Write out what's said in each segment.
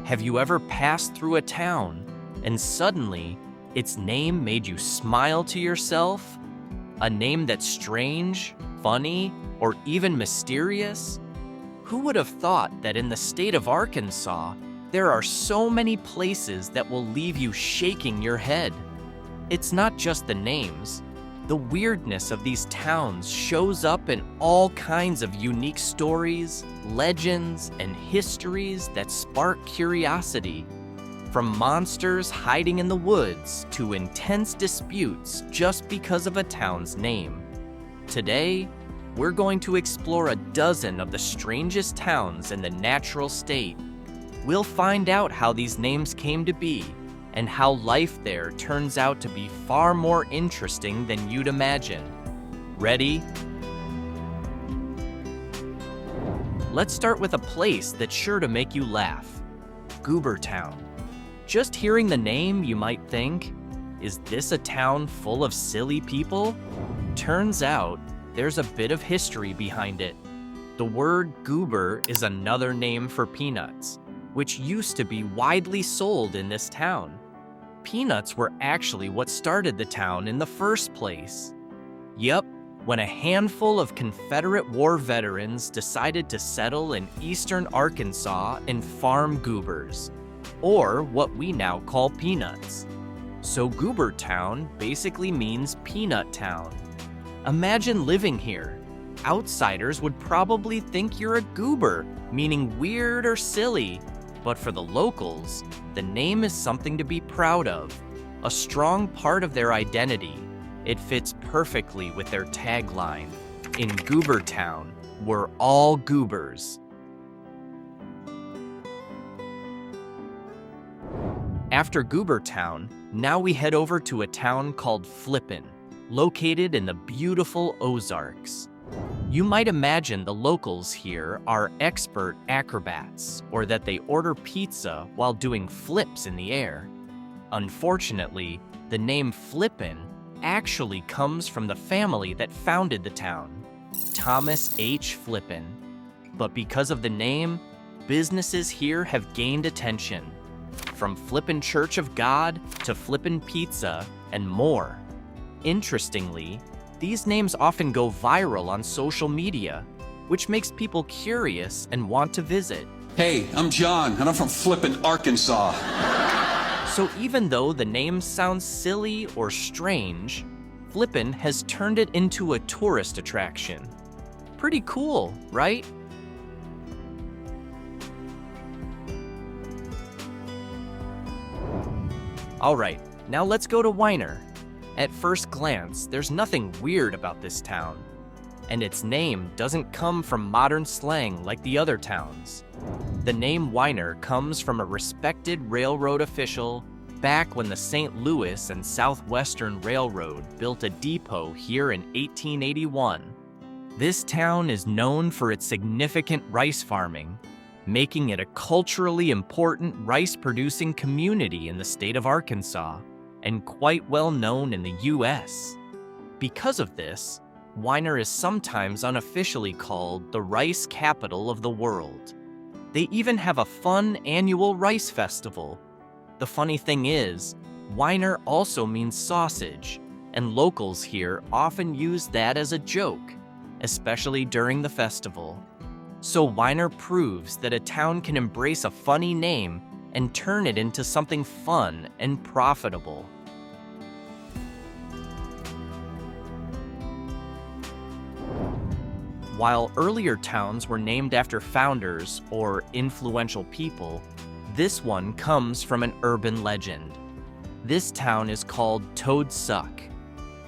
Have you ever passed through a town and suddenly its name made you smile to yourself? A name that's strange, funny, or even mysterious? Who would have thought that in the state of Arkansas, there are so many places that will leave you shaking your head? It's not just the names. The weirdness of these towns shows up in all kinds of unique stories, legends, and histories that spark curiosity. From monsters hiding in the woods to intense disputes just because of a town's name. Today, we're going to explore a dozen of the strangest towns in the natural state. We'll find out how these names came to be and how life there turns out to be far more interesting than you'd imagine. Ready? Let's start with a place that's sure to make you laugh. Goobertown. Just hearing the name, you might think, is this a town full of silly people? Turns out, there's a bit of history behind it. The word goober is another name for peanuts, which used to be widely sold in this town. Peanuts were actually what started the town in the first place. Yep, when a handful of Confederate War veterans decided to settle in eastern Arkansas and farm goobers, or what we now call peanuts. So Goobertown basically means peanut town. Imagine living here. Outsiders would probably think you're a goober, meaning weird or silly. But for the locals, the name is something to be proud of, a strong part of their identity. It fits perfectly with their tagline, "In Goobertown, we're all goobers." After Goobertown, now we head over to a town called Flippin, located in the beautiful Ozarks. You might imagine the locals here are expert acrobats, or that they order pizza while doing flips in the air. Unfortunately, the name Flippin actually comes from the family that founded the town, Thomas H. Flippin. But because of the name, businesses here have gained attention, from Flippin Church of God to Flippin Pizza and more. Interestingly, these names often go viral on social media, which makes people curious and want to visit. Hey, I'm John, and I'm from Flippin, Arkansas. So even though the name sounds silly or strange, Flippin has turned it into a tourist attraction. Pretty cool, right? All right, now let's go to Weiner. At first glance, there's nothing weird about this town, and its name doesn't come from modern slang like the other towns. The name Weiner comes from a respected railroad official back when the St. Louis and Southwestern Railroad built a depot here in 1881. This town is known for its significant rice farming, making it a culturally important rice-producing community in the state of Arkansas, and quite well known in the U.S. Because of this, Weiner is sometimes unofficially called the rice capital of the world. They even have a fun annual rice festival. The funny thing is, Weiner also means sausage, and locals here often use that as a joke, especially during the festival. So Weiner proves that a town can embrace a funny name and turn it into something fun and profitable. While earlier towns were named after founders or influential people, this one comes from an urban legend. This town is called Toad Suck.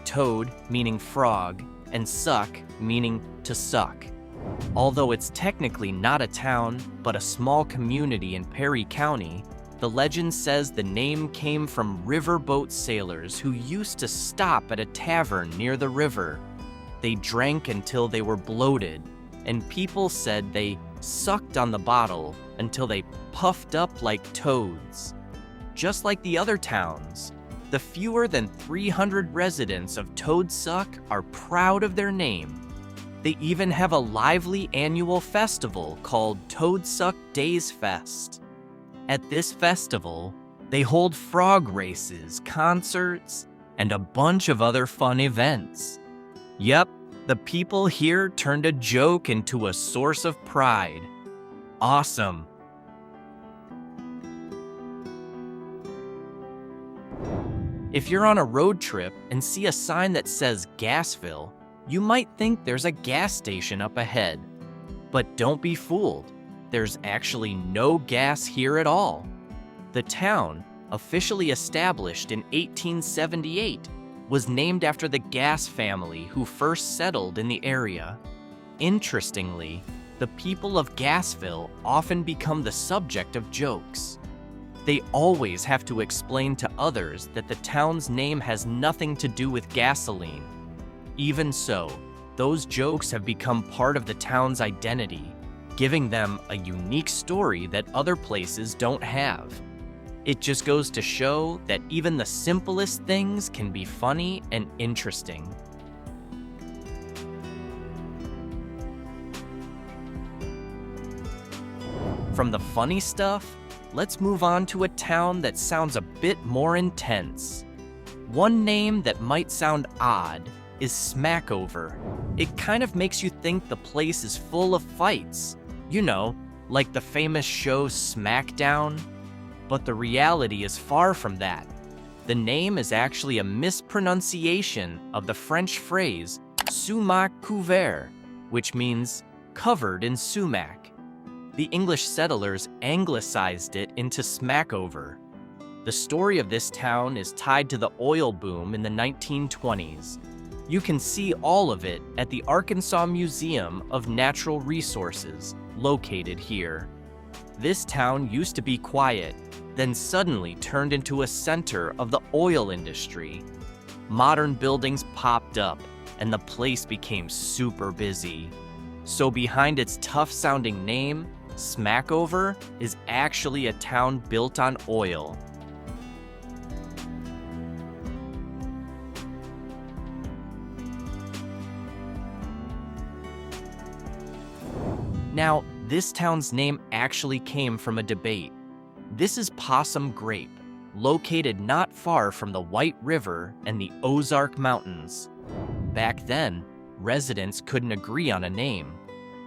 Toad meaning frog, and suck meaning to suck. Although it's technically not a town, but a small community in Perry County, the legend says the name came from riverboat sailors who used to stop at a tavern near the river. They drank until they were bloated, and people said they sucked on the bottle until they puffed up like toads. Just like the other towns, the fewer than 300 residents of Toad Suck are proud of their name. They even have a lively annual festival called Toad Suck Daze Fest. At this festival, they hold frog races, concerts, and a bunch of other fun events. Yep, the people here turned a joke into a source of pride. Awesome. If you're on a road trip and see a sign that says Gassville, you might think there's a gas station up ahead. But don't be fooled. There's actually no gas here at all. The town, officially established in 1878, was named after the Gass family who first settled in the area. Interestingly, the people of Gassville often become the subject of jokes. They always have to explain to others that the town's name has nothing to do with gasoline. Even so, those jokes have become part of the town's identity, giving them a unique story that other places don't have. It just goes to show that even the simplest things can be funny and interesting. From the funny stuff, let's move on to a town that sounds a bit more intense. One name that might sound odd is Smackover. It kind of makes you think the place is full of fights. You know, like the famous show SmackDown. But the reality is far from that. The name is actually a mispronunciation of the French phrase Sumac couvert, which means covered in sumac. The English settlers anglicized it into Smackover. The story of this town is tied to the oil boom in the 1920s. You can see all of it at the Arkansas Museum of Natural Resources, located here. This town used to be quiet, then suddenly turned into a center of the oil industry. Modern buildings popped up, and the place became super busy. So behind its tough-sounding name, Smackover is actually a town built on oil. Now, this town's name actually came from a debate. This is Possum Grape, located not far from the White River and the Ozark Mountains. Back then, residents couldn't agree on a name.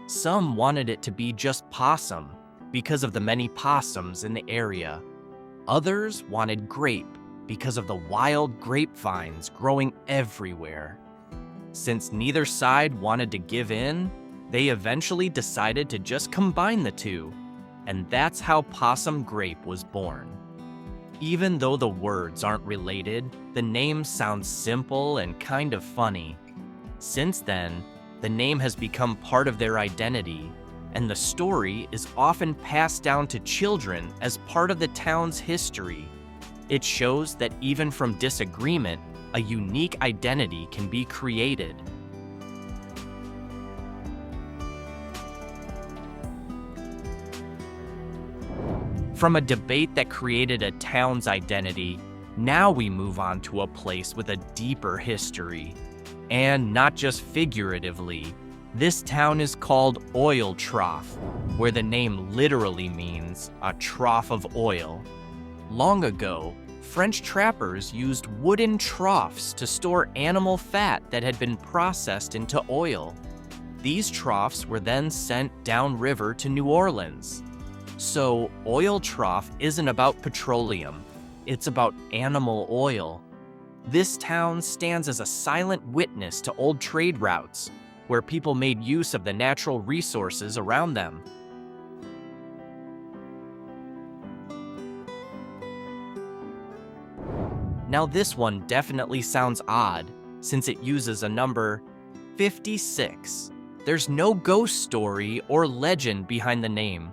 Some wanted it to be just Possum because of the many possums in the area. Others wanted Grape because of the wild grapevines growing everywhere. Since neither side wanted to give in, they eventually decided to just combine the two, and that's how Possum Grape was born. Even though the words aren't related, the name sounds simple and kind of funny. Since then, the name has become part of their identity, and the story is often passed down to children as part of the town's history. It shows that even from disagreement, a unique identity can be created. From a debate that created a town's identity, now we move on to a place with a deeper history. And not just figuratively, this town is called Oil Trough, where the name literally means a trough of oil. Long ago, French trappers used wooden troughs to store animal fat that had been processed into oil. These troughs were then sent downriver to New Orleans. So, Oil Trough isn't about petroleum, it's about animal oil. This town stands as a silent witness to old trade routes, where people made use of the natural resources around them. Now this one definitely sounds odd, since it uses a number 56. There's no ghost story or legend behind the name.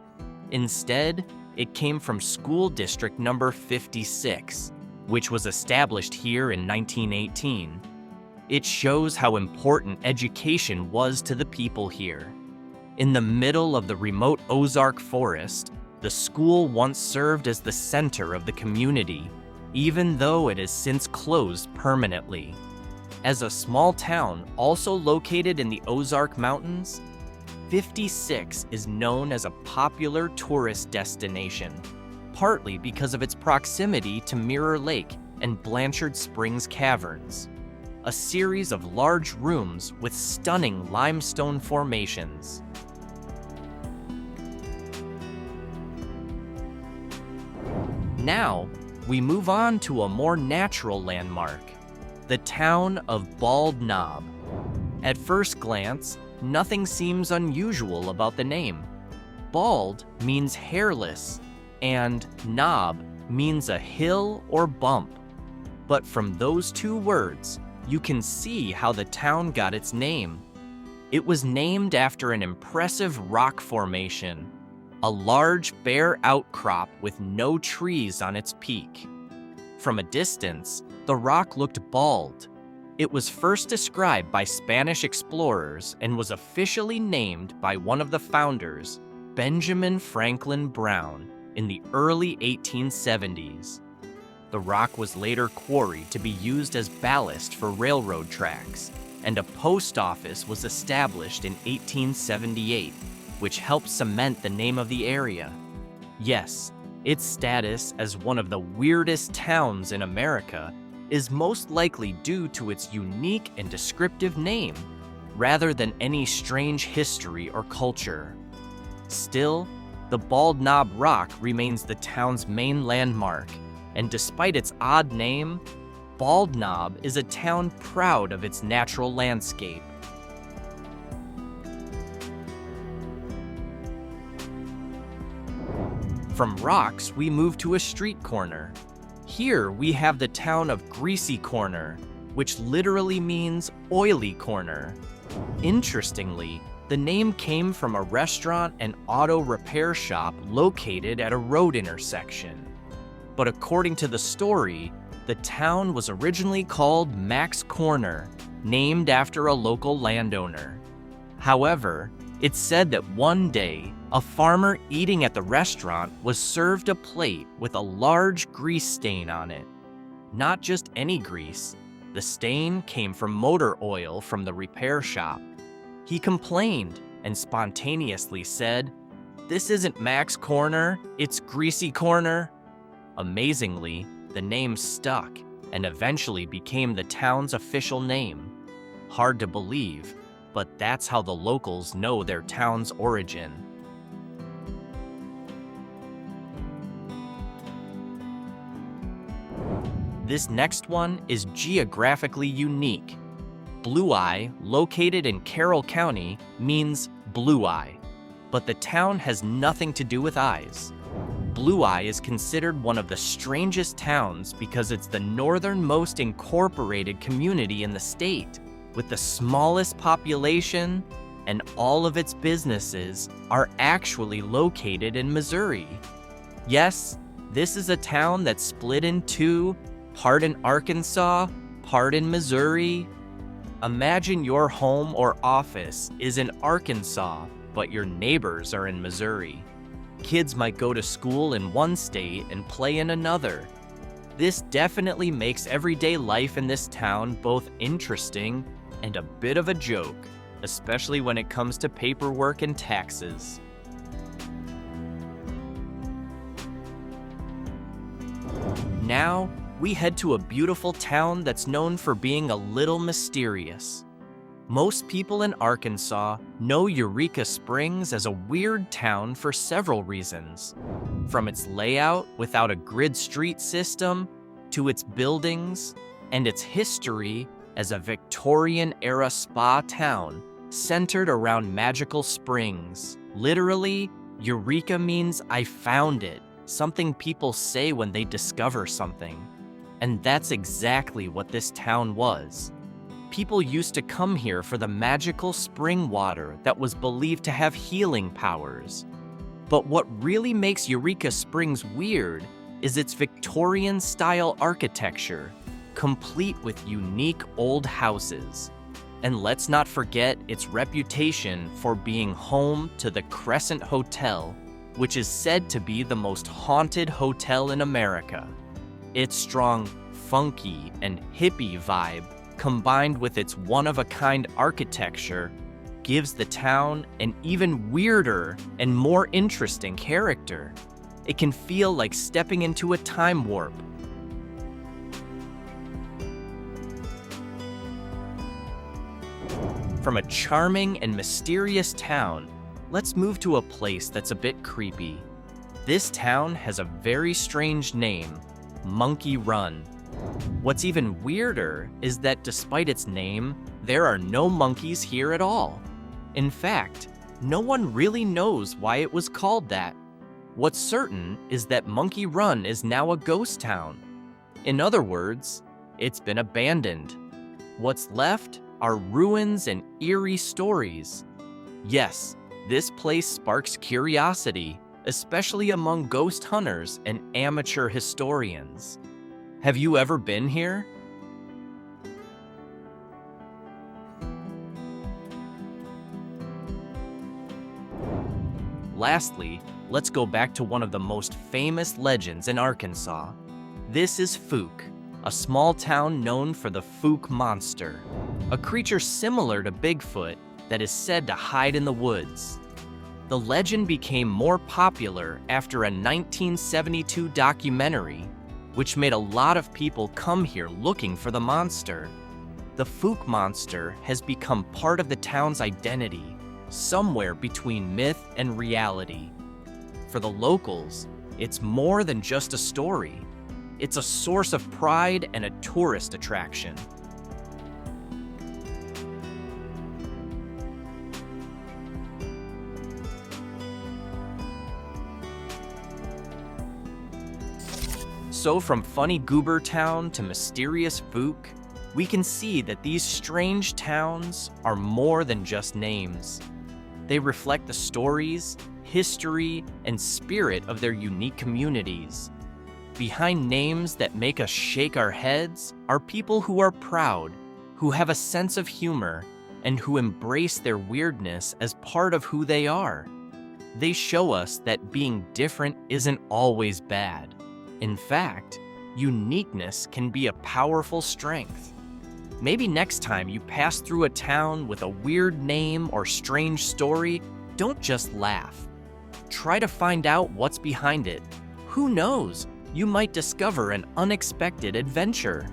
Instead, it came from school district number 56, which was established here in 1918. It shows how important education was to the people here. In the middle of the remote Ozark forest, the school once served as the center of the community, even though it has since closed permanently. As a small town also located in the Ozark Mountains, 56 is known as a popular tourist destination. partly because of its proximity to Mirror Lake and Blanchard Springs Caverns, a series of large rooms with stunning limestone formations. Now, we move on to a more natural landmark, the town of Bald Knob. At first glance, nothing seems unusual about the name. Bald means hairless, and knob means a hill or bump. But from those two words, you can see how the town got its name. It was named after an impressive rock formation, a large bare outcrop with no trees on its peak. From a distance, the rock looked bald. It was first described by Spanish explorers and was officially named by one of the founders, Benjamin Franklin Brown, in the early 1870s. The rock was later quarried to be used as ballast for railroad tracks, and a post office was established in 1878, which helped cement the name of the area. Yes, its status as one of the weirdest towns in America is most likely due to its unique and descriptive name, rather than any strange history or culture. Still, the Bald Knob Rock remains the town's main landmark, and despite its odd name, Bald Knob is a town proud of its natural landscape. From rocks, we move to a street corner. Here we have the town of Greasy Corner, which literally means oily corner. Interestingly, the name came from a restaurant and auto repair shop located at a road intersection. But according to the story, the town was originally called Mac's Corner, named after a local landowner. However, it's said that one day, a farmer eating at the restaurant was served a plate with a large grease stain on it. Not just any grease. The stain came from motor oil from the repair shop. He complained and spontaneously said, "This isn't Mac's Corner, it's Greasy Corner." Amazingly, the name stuck and eventually became the town's official name. Hard to believe, but that's how the locals know their town's origin. This next one is geographically unique. Blue Eye, located in Carroll County, means blue eye, but the town has nothing to do with eyes. Blue Eye is considered one of the strangest towns because it's the northernmost incorporated community in the state, with the smallest population, and all of its businesses are actually located in Missouri. Yes, this is a town that's split in two, part in Arkansas, part in Missouri. Imagine your home or office is in Arkansas, but your neighbors are in Missouri. Kids might go to school in one state and play in another. This definitely makes everyday life in this town both interesting and a bit of a joke, especially when it comes to paperwork and taxes. Now, we head to a beautiful town that's known for being a little mysterious. Most people in Arkansas know Eureka Springs as a weird town for several reasons. From its layout without a grid street system, to its buildings, and its history as a Victorian-era spa town centered around magical springs. Literally, Eureka means "I found it," something people say when they discover something. And that's exactly what this town was. People used to come here for the magical spring water that was believed to have healing powers. But what really makes Eureka Springs weird is its Victorian-style architecture, complete with unique old houses. And let's not forget its reputation for being home to the Crescent Hotel, which is said to be the most haunted hotel in America. Its strong, funky, and hippie vibe, combined with its one-of-a-kind architecture, gives the town an even weirder and more interesting character. It can feel like stepping into a time warp. From a charming and mysterious town, let's move to a place that's a bit creepy. This town has a very strange name, Monkey Run. What's even weirder is that despite its name, there are no monkeys here at all. In fact, no one really knows why it was called that. What's certain is that Monkey Run is now a ghost town. In other words, it's been abandoned. What's left are ruins and eerie stories. Yes, this place sparks curiosity, especially among ghost hunters and amateur historians. Have you ever been here? Lastly, let's go back to one of the most famous legends in Arkansas. This is Fouke, a small town known for the Fouke monster, a creature similar to Bigfoot that is said to hide in the woods. The legend became more popular after a 1972 documentary, which made a lot of people come here looking for the monster. The Fouke monster has become part of the town's identity, somewhere between myth and reality. For the locals, it's more than just a story. It's a source of pride and a tourist attraction. So from funny Goobertown to mysterious Fouke, we can see that these strange towns are more than just names. They reflect the stories, history, and spirit of their unique communities. Behind names that make us shake our heads are people who are proud, who have a sense of humor, and who embrace their weirdness as part of who they are. They show us that being different isn't always bad. In fact, uniqueness can be a powerful strength. Maybe next time you pass through a town with a weird name or strange story, don't just laugh. Try to find out what's behind it. Who knows? You might discover an unexpected adventure.